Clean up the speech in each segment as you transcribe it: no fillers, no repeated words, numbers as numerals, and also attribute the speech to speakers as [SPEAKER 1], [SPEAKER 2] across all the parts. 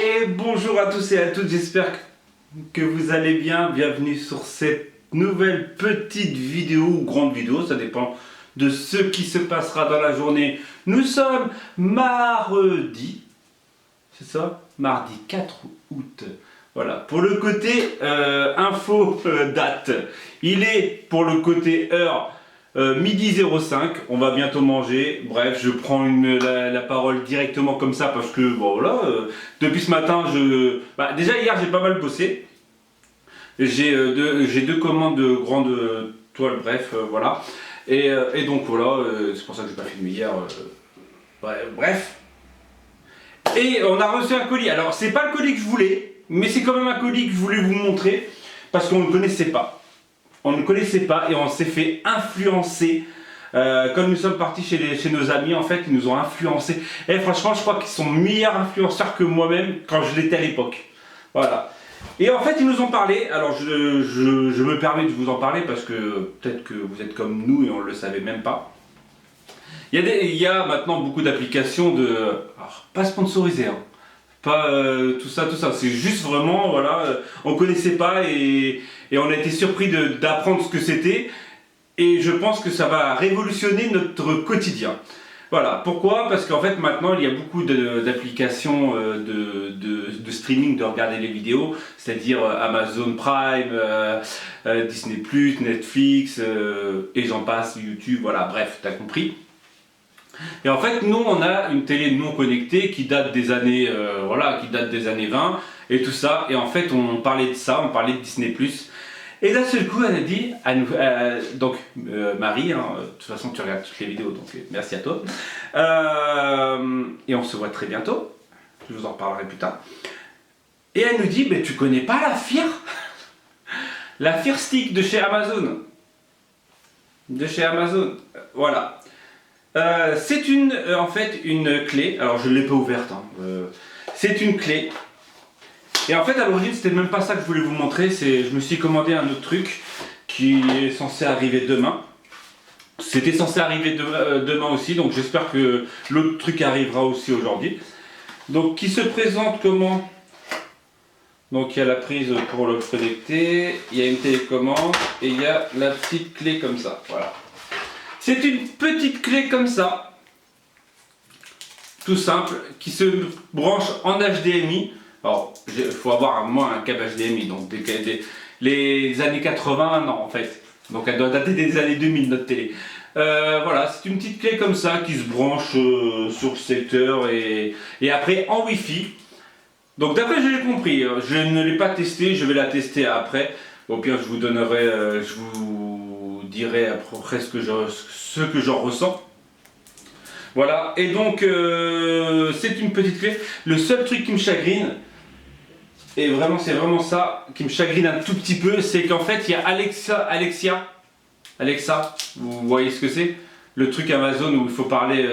[SPEAKER 1] Et bonjour à tous et à toutes, j'espère que vous allez bien. Bienvenue sur cette nouvelle petite vidéo ou grande vidéo, ça dépend de ce qui se passera dans la journée. Nous sommes mardi, c'est ça? Mardi 4 août. Voilà, pour le côté info date, il est pour le côté heure midi 05, on va bientôt manger. Bref, je prends la parole directement comme ça parce que bon voilà, depuis ce matin, déjà hier j'ai pas mal bossé. J'ai deux commandes de grandes toiles, bref, voilà. Et donc voilà, c'est pour ça que j'ai pas filmé hier. Bref. Et on a reçu un colis. Alors c'est pas le colis que je voulais, mais c'est quand même un colis que je voulais vous montrer parce qu'on ne connaissait pas. On ne connaissait pas et on s'est fait influencer. Quand nous sommes partis chez nos amis, en fait, ils nous ont influencés. Et franchement, je crois qu'ils sont meilleurs influenceurs que moi-même quand je l'étais à l'époque. Voilà. Et en fait, ils nous ont parlé. Alors, je me permets de vous en parler parce que peut-être que vous êtes comme nous et on ne le savait même pas. Il y a maintenant beaucoup d'applications pas sponsorisées, hein. Pas tout ça, c'est juste vraiment, voilà, on connaissait pas et on a été surpris d'apprendre ce que c'était et je pense que ça va révolutionner notre quotidien. Voilà, pourquoi? Parce qu'en fait maintenant il y a beaucoup d'applications de streaming, de regarder les vidéos, c'est-à-dire Amazon Prime, Disney+, Netflix et j'en passe, YouTube, voilà, bref, t'as compris. Et en fait, nous, on a une télé non connectée qui date des années, qui date des années 20 et tout ça. Et en fait, on parlait de ça, on parlait de Disney+. Et d'un seul coup, elle a dit, Marie, hein, de toute façon, tu regardes toutes les vidéos, donc merci à toi. Et on se voit très bientôt. Je vous en reparlerai plus tard. Et elle nous dit, mais tu connais pas la Fire? La Fire Stick de chez Amazon. De chez Amazon, voilà. C'est en fait une clé, alors je ne l'ai pas ouverte, hein. C'est une clé. Et en fait à l'origine c'était même pas ça que je voulais vous montrer, je me suis commandé un autre truc qui est censé arriver demain. C'était censé arriver demain aussi, donc j'espère que l'autre truc arrivera aussi aujourd'hui. Donc qui se présente comment? Donc il y a la prise pour le connecter, il y a une télécommande et il y a la petite clé comme ça, voilà. C'est une petite clé comme ça, tout simple, qui se branche en HDMI. Alors, il faut avoir moins un câble HDMI, donc les années 80, non en fait. Donc elle doit dater des années 2000 notre télé. Voilà, c'est une petite clé comme ça qui se branche sur le secteur et après en Wi-Fi. Donc d'après je l'ai compris, je ne l'ai pas testé, je vais la tester après. Au pire je vous donnerai, je vous dirai après ce que j'en ressens. Voilà, et donc c'est une petite clé. Le seul truc qui me chagrine, et vraiment c'est vraiment ça qui me chagrine un tout petit peu, c'est qu'en fait il y a Alexa, vous voyez ce que c'est? Le truc Amazon où il faut parler,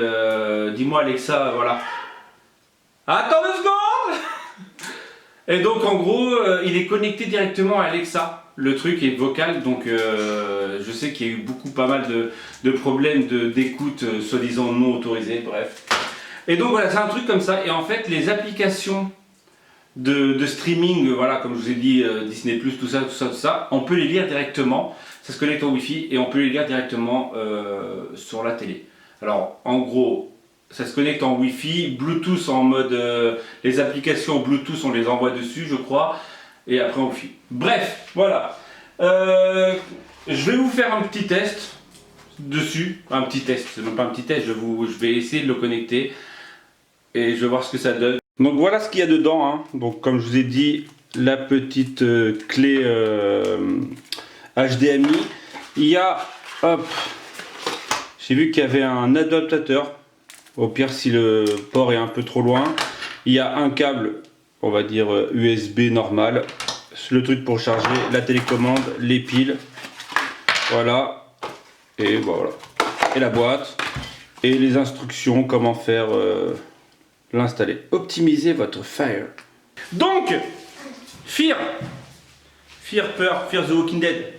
[SPEAKER 1] dis-moi Alexa, voilà. Attends 2 secondes. Et donc en gros, il est connecté directement à Alexa. Le truc est vocal, donc je sais qu'il y a eu pas mal de problèmes d'écoute soi-disant non autorisés, bref. Et donc voilà, c'est un truc comme ça. Et en fait, les applications de streaming, voilà, comme je vous ai dit, Disney+, tout ça, on peut les lire directement. Ça se connecte au Wi-Fi et on peut les lire directement sur la télé. Alors, en gros, ça se connecte en Wi-Fi, Bluetooth en mode... les applications Bluetooth, on les envoie dessus, je crois. Et après en Wi-Fi. Bref, voilà. Je vais vous faire un petit test dessus. Un petit test, c'est même pas un petit test, je vais essayer de le connecter. Et je vais voir ce que ça donne. Donc voilà ce qu'il y a dedans, hein. Donc comme je vous ai dit, la petite clé HDMI. Il y a, hop, j'ai vu qu'il y avait un adaptateur. Au pire si le port est un peu trop loin. Il y a un câble, on va dire USB normal. Le truc pour charger la télécommande, les piles. Voilà. Et voilà. Et la boîte. Et les instructions, comment faire l'installer. Optimisez votre Fire. Donc, Fear the Walking Dead.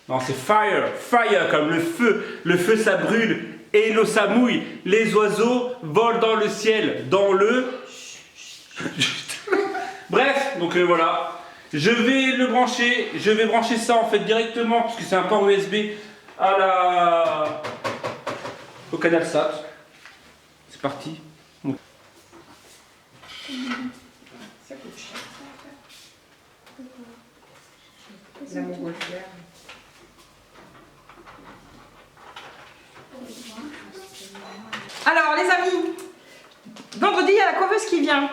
[SPEAKER 1] Non, c'est Fire. Fire comme le feu. Le feu ça brûle. Et l'eau ça mouille. Les oiseaux volent dans le ciel. Dans le... donc voilà. Je vais le brancher, je vais brancher ça en fait directement, parce que c'est un port USB au canal SAT. C'est parti. Donc.
[SPEAKER 2] Ça coûte cher. La montgolfière. Alors les amis, vendredi il y a la coiffeuse qui vient.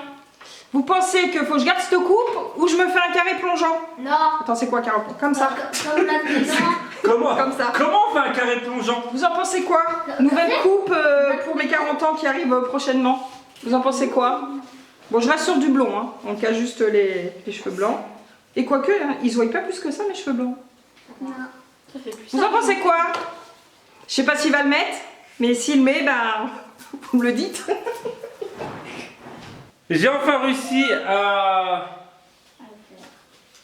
[SPEAKER 2] Vous pensez qu'il faut que je garde cette coupe ou je me fais un carré plongeant?
[SPEAKER 3] Non.
[SPEAKER 2] Attends, c'est quoi carré plongeant? Comme ça.
[SPEAKER 3] Comme maintenant.
[SPEAKER 1] Comment?
[SPEAKER 2] Comme ça.
[SPEAKER 1] Comment on fait un carré plongeant?
[SPEAKER 2] Vous en pensez quoi? Nouvelle coupe pour mes 40 ans qui arrive prochainement. Vous en pensez quoi? Bon, je reste sur du blond, hein. Donc il y a juste les cheveux blancs. Et quoique, hein, ils se voient pas plus que ça, mes cheveux blancs.
[SPEAKER 3] Non. Ça fait plus
[SPEAKER 2] Vous en pensez quoi? Je sais pas s'il va le mettre, mais s'il le met, ben, vous me le dites.
[SPEAKER 1] J'ai enfin réussi à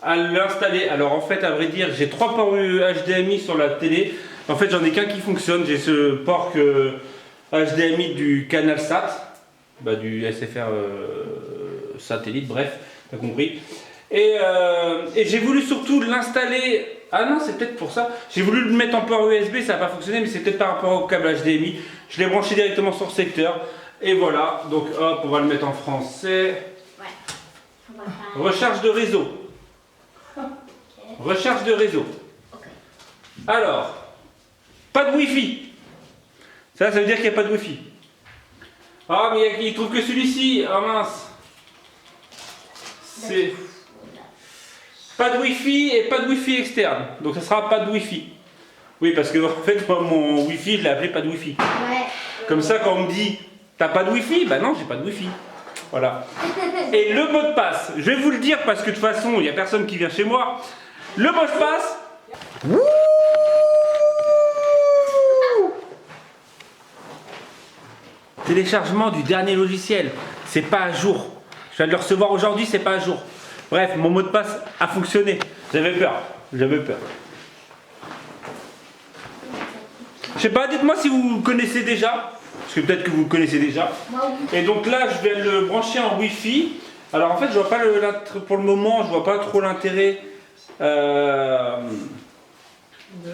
[SPEAKER 1] l'installer. Alors en fait, à vrai dire, j'ai 3 ports HDMI sur la télé. En fait, j'en ai qu'un qui fonctionne. J'ai ce port HDMI du canal SAT, du SFR satellite, bref, t'as compris. Et j'ai voulu surtout l'installer. Ah non, c'est peut-être pour ça. J'ai voulu le mettre en port USB, ça n'a pas fonctionné, mais c'est peut-être par rapport au câble HDMI. Je l'ai branché directement sur le secteur. Et voilà, donc hop, on va le mettre en français.
[SPEAKER 3] Ouais.
[SPEAKER 1] Recharge de réseau.
[SPEAKER 3] Okay.
[SPEAKER 1] Recharge de réseau.
[SPEAKER 3] Okay.
[SPEAKER 1] Alors, pas de Wi-Fi. Ça veut dire qu'il n'y a pas de Wi-Fi. Ah, mais il trouve que celui-ci. Ah mince. C'est pas de Wi-Fi et pas de Wi-Fi externe. Donc ça sera pas de Wi-Fi. Oui, parce que en fait, moi, mon Wi-Fi, je l'ai appelé pas de Wi-Fi.
[SPEAKER 3] Ouais.
[SPEAKER 1] Comme ça, quand on me dit t'as pas de Wi-Fi, bah non, j'ai pas de Wi-Fi. Voilà. Et le mot de passe, je vais vous le dire parce que de toute façon, il n'y a personne qui vient chez moi. Le mot de passe. Téléchargement du dernier logiciel. C'est pas à jour. Je viens de le recevoir aujourd'hui, c'est pas à jour. Bref, mon mot de passe a fonctionné. J'avais peur. J'avais peur. Je sais pas, dites-moi si vous connaissez déjà. Parce que peut-être que vous le connaissez déjà. Et donc là, je vais le brancher en Wi-Fi. Alors en fait, je vois pas pour le moment, je vois pas trop l'intérêt.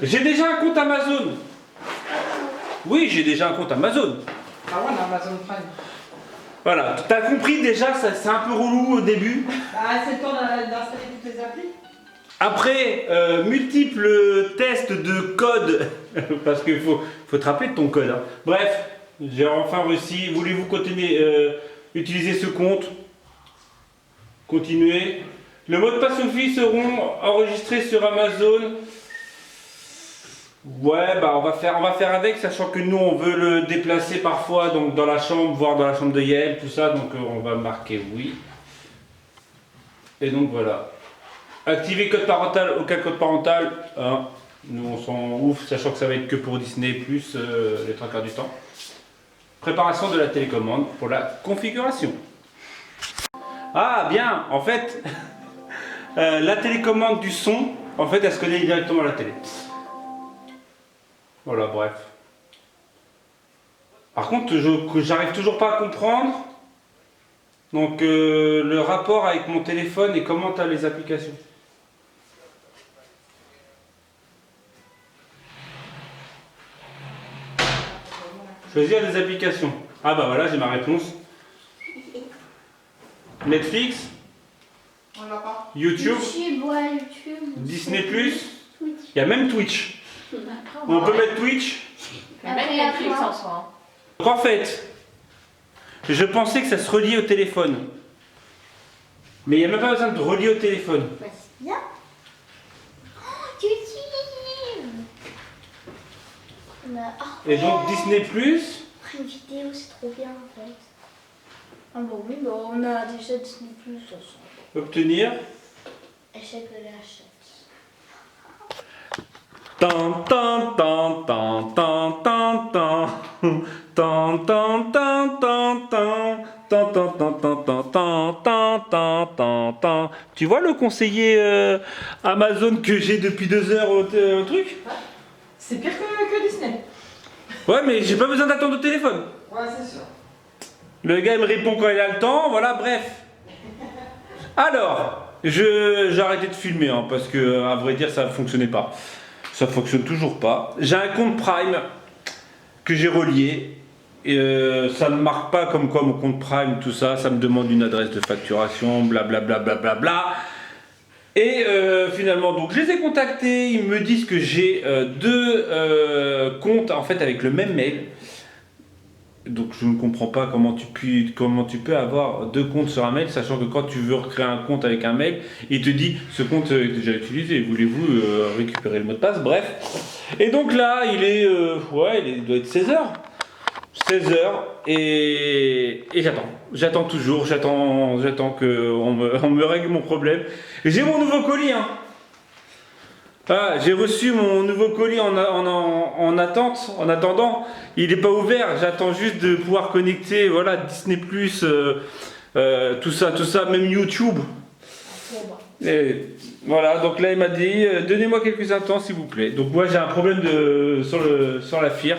[SPEAKER 1] J'ai déjà un compte Amazon. Oui, j'ai déjà un compte Amazon.
[SPEAKER 2] Ah ouais, on a Amazon Prime.
[SPEAKER 1] Voilà, t'as compris déjà, c'est un peu relou au début.
[SPEAKER 2] Ah, c'est le temps d'installer toutes les applis.
[SPEAKER 1] Après, multiples tests de code, parce qu'il faut te rappeler de ton code. Hein. Bref, j'ai enfin réussi. Voulez-vous continuer, utiliser ce compte? Continuez. Le mot de passe Wi-Fi seront enregistrés sur Amazon. Ouais, bah on va faire avec, sachant que nous on veut le déplacer parfois donc dans la chambre, voire dans la chambre de Yael, tout ça, donc on va marquer oui. Et donc voilà. Activer code parental, aucun code parental. Hein. Nous on s'en ouf, sachant que ça va être que pour Disney plus les 3 quarts du temps. Préparation de la télécommande pour la configuration. Ah bien, en fait, la télécommande du son, en fait elle se connecte directement à la télé. Voilà, bref. Par contre, j'arrive toujours pas à comprendre donc le rapport avec mon téléphone et comment tu as les applications. Choisir des applications. Ah bah voilà, j'ai ma réponse. Netflix,
[SPEAKER 2] On l'a pas.
[SPEAKER 1] YouTube,
[SPEAKER 3] Ouais, YouTube.
[SPEAKER 1] Disney+, il
[SPEAKER 3] Twitch.
[SPEAKER 1] y a même Twitch. On peut mettre Twitch.
[SPEAKER 3] Même
[SPEAKER 4] Netflix en soi.
[SPEAKER 1] Donc en fait, je pensais que ça se reliait au téléphone. Mais il n'y a même pas besoin de relier au téléphone.
[SPEAKER 3] Bah, c'est bien. Oh, YouTube.
[SPEAKER 1] Et donc Disney+,
[SPEAKER 3] Une vidéo, c'est trop bien en fait. Ah bah oui, bah on a déjà Disney Plus de toute façon.
[SPEAKER 1] obtenir.
[SPEAKER 3] Achète de l'achat.
[SPEAKER 1] Tan tan tan tan tan tan tan tan tan tan tan tan tan tan tan tan tan tan tan tan. Tu vois le conseiller Amazon que j'ai depuis 2 heures au truc?
[SPEAKER 2] C'est pire que Disney.
[SPEAKER 1] Ouais, mais j'ai pas besoin d'attendre au téléphone.
[SPEAKER 2] Ouais, c'est sûr.
[SPEAKER 1] Le gars il me répond quand il a le temps, voilà, bref. Alors, j'ai arrêté de filmer hein, parce que, à vrai dire, ça ne fonctionnait pas. Ça fonctionne toujours pas. J'ai un compte Prime que j'ai relié. Et, ça ne marque pas comme quoi mon compte Prime, tout ça. Ça me demande une adresse de facturation, blablabla. Bla, bla, bla, bla. Et finalement, donc, je les ai contactés. Ils me disent que j'ai deux comptes en fait avec le même mail. Donc je ne comprends pas comment tu peux avoir deux comptes sur un mail, sachant que quand tu veux recréer un compte avec un mail, il te dit ce compte est déjà utilisé, voulez-vous récupérer le mot de passe, bref. Et donc là, il doit être 16h. 16h et j'attends toujours, j'attends qu'on me règle mon problème. Et j'ai mon nouveau colis, hein. Ah, j'ai reçu mon nouveau colis en attendant, il n'est pas ouvert, j'attends juste de pouvoir connecter, voilà, Disney+, tout ça, même YouTube. Et voilà, donc là il m'a dit, donnez-moi quelques instants s'il vous plaît. Donc moi j'ai un problème sur la FIR.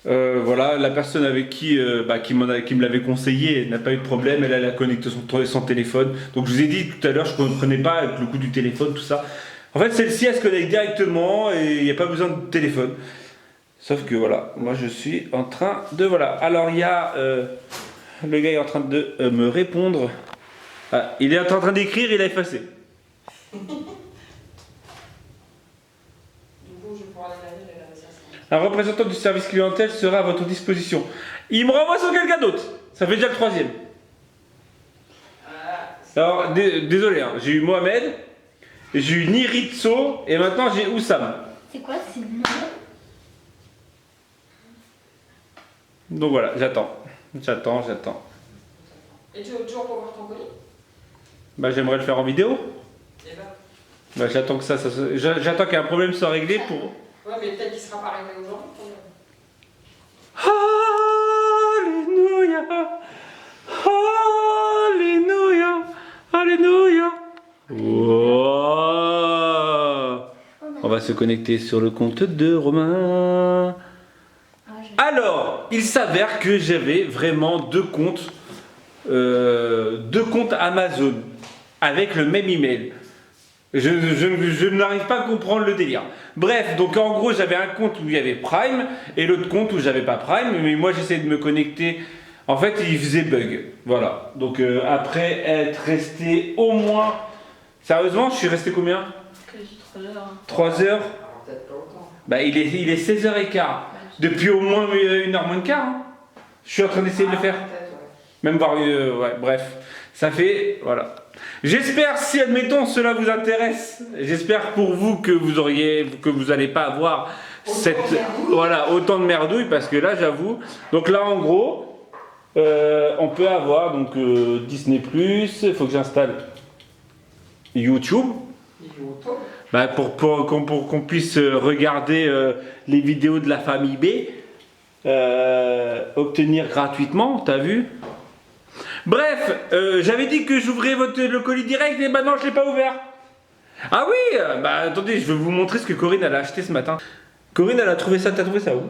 [SPEAKER 1] Voilà, la personne avec qui me l'avait conseillé n'a pas eu de problème, elle a connecté son téléphone. Donc je vous ai dit tout à l'heure, je ne comprenais pas avec le coup du téléphone, tout ça. En fait, celle-ci, elle se connecte directement et il n'y a pas besoin de téléphone. Sauf que voilà, moi je suis en train de... Voilà, alors il y a... le gars est en train de me répondre. Ah, il est en train d'écrire, il a effacé. Un représentant du service clientèle sera à votre disposition. Il me renvoie sur quelqu'un d'autre. Ça fait déjà le troisième. Alors, désolé, hein, j'ai eu Mohamed, j'ai eu Niritso et maintenant j'ai Oussam.
[SPEAKER 3] C'est quoi ces noms?
[SPEAKER 1] Donc voilà, j'attends.
[SPEAKER 2] Et tu veux toujours pas voir ton colis?
[SPEAKER 1] Bah j'aimerais le faire en vidéo.
[SPEAKER 2] Et
[SPEAKER 1] Bah j'attends que j'attends qu'un problème soit réglé pour...
[SPEAKER 2] Ouais, mais peut-être qu'il sera pas réglé aujourd'hui.
[SPEAKER 1] Alléluia. Wow. On va se connecter sur le compte de Romain. Alors, il s'avère que j'avais vraiment deux comptes Amazon avec le même email. Je n'arrive pas à comprendre le délire. Bref, donc en gros, j'avais un compte où il y avait Prime et l'autre compte où j'avais pas Prime. Mais moi, j'essayais de me connecter. En fait, il faisait bug. Voilà. Donc après être resté au moins... Sérieusement, je suis resté combien? 3 heures.
[SPEAKER 2] Peut-être pas autant.
[SPEAKER 1] Bah, il est 16h15. Depuis au moins 1h moins de quart. Hein. Je suis en train d'essayer de le faire. Même voir... ouais, bref. Ça fait... Voilà. J'espère, si admettons cela vous intéresse, j'espère pour vous que vous n'allez pas avoir autant de merdouille, parce que là j'avoue, donc là en gros, on peut avoir donc Disney+, il faut que j'installe YouTube, bah, pour qu'on puisse regarder les vidéos de la famille B, obtenir gratuitement, t'as vu? Bref, j'avais dit que j'ouvrais le colis direct et maintenant je ne l'ai pas ouvert. Ah oui, bah attendez, je vais vous montrer ce que Corinne elle a acheté ce matin. Corinne elle a trouvé ça, t'as trouvé ça où?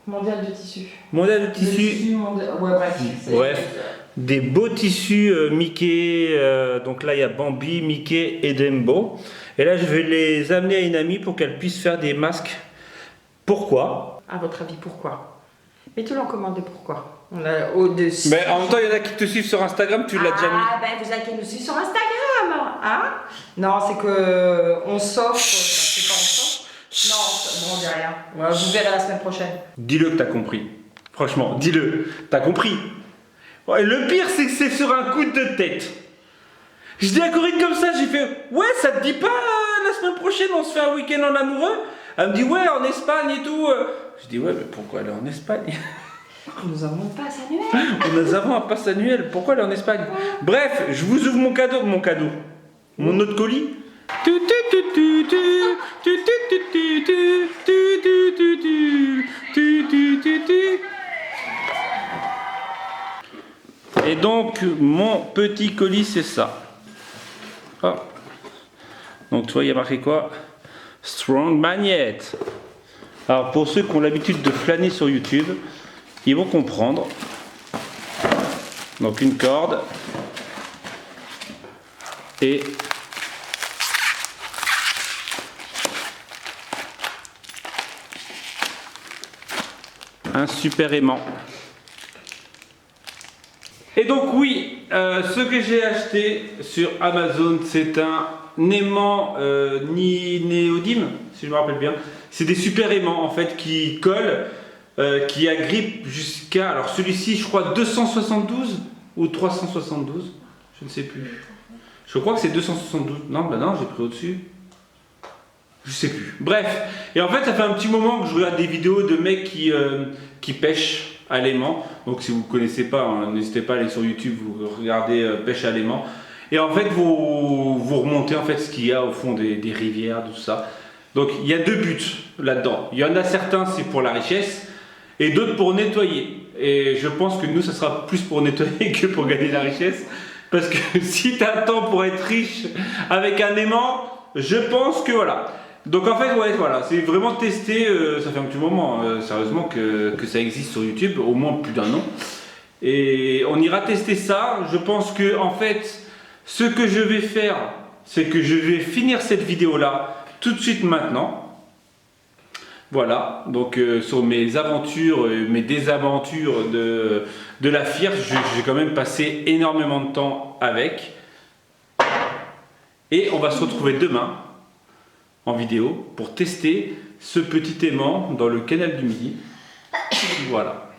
[SPEAKER 2] Mondial de tissu.
[SPEAKER 1] Mondial de tissu.
[SPEAKER 2] Ouais, bref.
[SPEAKER 1] Bref, des beaux tissus Mickey, donc là il y a Bambi, Mickey et Dumbo. Et là je vais les amener à une amie pour qu'elle puisse faire des masques. Pourquoi?
[SPEAKER 2] À votre avis, pourquoi? Mettez-le en commande de pourquoi. On a au-dessus.
[SPEAKER 1] Mais en même temps, il y en a qui te suivent sur Instagram, tu l'as déjà mis.
[SPEAKER 2] Ah, ben vous avez qu'à nous suivre sur Instagram. Hein? Non, c'est que on s'offre. C'est pas on s'offre. Non, bon, on dit rien. Ouais, vous verrez la semaine prochaine.
[SPEAKER 1] Dis-le que t'as compris. Franchement, dis-le. T'as compris. Ouais, le pire, c'est que c'est sur un coup de tête. Je dis à Corinne comme ça, j'ai fait ouais, ça te dit pas la semaine prochaine, on se fait un week-end en amoureux? Elle me dit ouais, en Espagne et tout. Je dis ouais, mais pourquoi aller en Espagne?
[SPEAKER 2] Nous avons un pass annuel.
[SPEAKER 1] Nous avons un pass annuel. Pourquoi aller en Espagne? Bref, je vous ouvre mon cadeau. Mon autre colis. Et donc, mon petit colis, c'est ça. Oh. Donc, tu vois, il y a marqué quoi? Strong Magnet. Alors, pour ceux qui ont l'habitude de flâner sur YouTube, ils vont comprendre. Donc une corde et un super aimant. Et donc oui, ce que j'ai acheté sur Amazon, c'est un aimant néodyme, si je me rappelle bien. C'est des super aimants en fait qui collent, qui agrippent jusqu'à, alors celui-ci je crois 272 ou 372, je ne sais plus. Je crois que c'est 272, non bah non j'ai pris au-dessus. Je sais plus. Bref, et en fait ça fait un petit moment que je regarde des vidéos de mecs qui pêchent à l'aimant. Donc si vous ne connaissez pas, hein, n'hésitez pas à aller sur YouTube, vous regardez pêche à l'aimant. Et en fait vous remontez en fait ce qu'il y a au fond des rivières, tout ça. Donc il y a deux buts là-dedans. Il y en a certains c'est pour la richesse et d'autres pour nettoyer. Et je pense que nous ça sera plus pour nettoyer que pour gagner la richesse. Parce que si tu as le temps pour être riche avec un aimant, je pense que voilà. Donc en fait, ouais, voilà, c'est vraiment testé, ça fait un petit moment, sérieusement, que ça existe sur YouTube, au moins plus d'un an. Et on ira tester ça. Je pense que en fait, ce que je vais faire, c'est que je vais finir cette vidéo-là tout de suite maintenant. Voilà, donc sur mes aventures, mes désaventures de la FIR, j'ai quand même passé énormément de temps avec. Et on va se retrouver demain en vidéo pour tester ce petit aimant dans le canal du Midi. Voilà.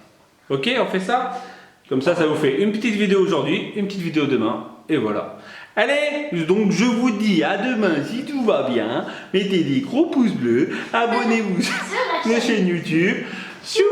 [SPEAKER 1] Ok, on fait ça? Comme ça, ça vous fait une petite vidéo aujourd'hui, une petite vidéo demain, et voilà. Allez, donc je vous dis à demain si tout va bien. Mettez des gros pouces bleus, abonnez-vous sur la chaîne YouTube. Tchou!